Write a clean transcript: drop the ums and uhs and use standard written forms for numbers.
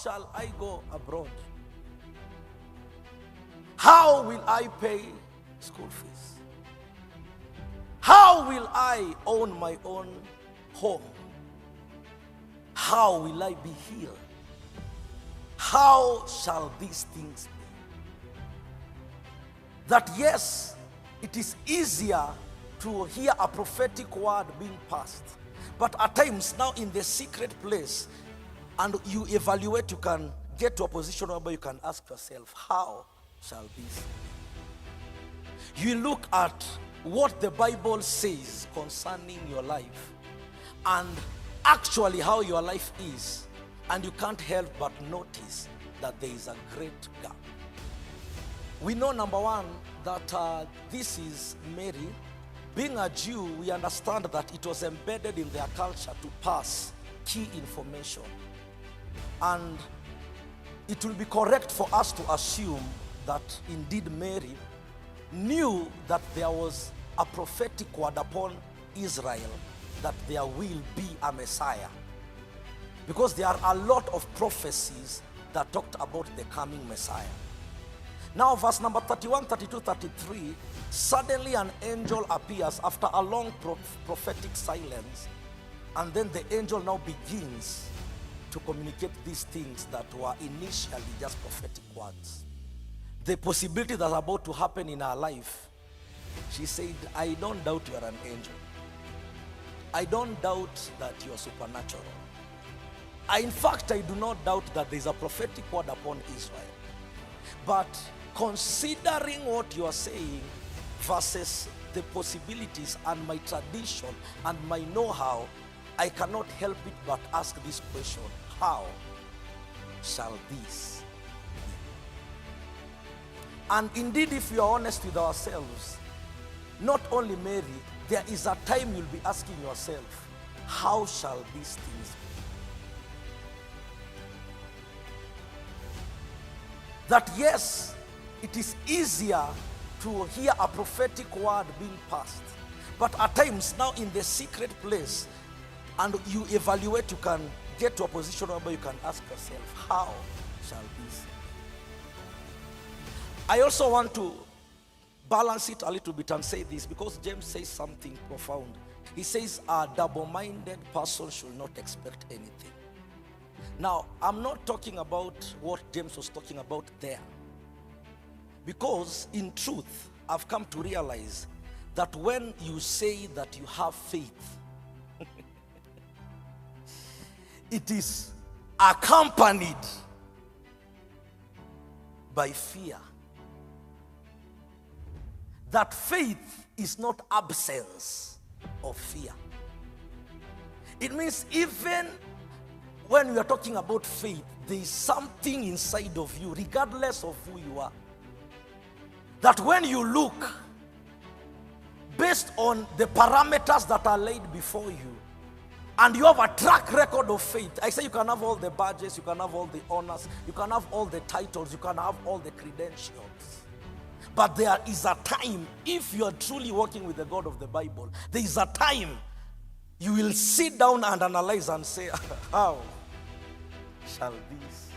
shall I go abroad? How will I pay school fees? How will I own my own home? How will I be healed? How shall these things be? That yes, it is easier to hear a prophetic word being passed. But at times now in the secret place, and you evaluate, you can get to a position where you can ask yourself, how shall this be? You look at what the Bible says concerning your life and actually how your life is, and you can't help but notice that there is a great gap. We know, number one, that this is Mary. Being a Jew, we understand that it was embedded in their culture to pass key information. And it will be correct for us to assume that indeed Mary knew that there was a prophetic word upon Israel, that there will be a Messiah. Because there are a lot of prophecies that talked about the coming Messiah. Now verse number 31, 32, 33, suddenly an angel appears after a long prophetic silence, and then the angel now begins to communicate these things that were initially just prophetic words. The possibility that's about to happen in our life. She said, I don't doubt you are an angel. I don't doubt that you are supernatural. In fact, I do not doubt that there is a prophetic word upon Israel. But considering what you are saying versus the possibilities and my tradition and my know-how, I cannot help it but ask this question: how shall this be? And indeed, if we are honest with ourselves, not only Mary, there is a time you'll be asking yourself, how shall these things be? That yes, it is easier to hear a prophetic word being passed. But at times now in the secret place, and you evaluate, you can get to a position where you can ask yourself, how shall this be? I also want to balance it a little bit and say this, because James says something profound. He says a double-minded person should not expect anything. Now, I'm not talking about what James was talking about there. Because in truth, I've come to realize that when you say that you have faith, it is accompanied by fear. That faith is not absence of fear. It means even when we are talking about faith, there is something inside of you, regardless of who you are, that when you look based on the parameters that are laid before you, and you have a track record of faith. I say you can have all the badges, you can have all the honors, you can have all the titles, you can have all the credentials. But there is a time, if you are truly working with the God of the Bible, there is a time you will sit down and analyze and say, how shall this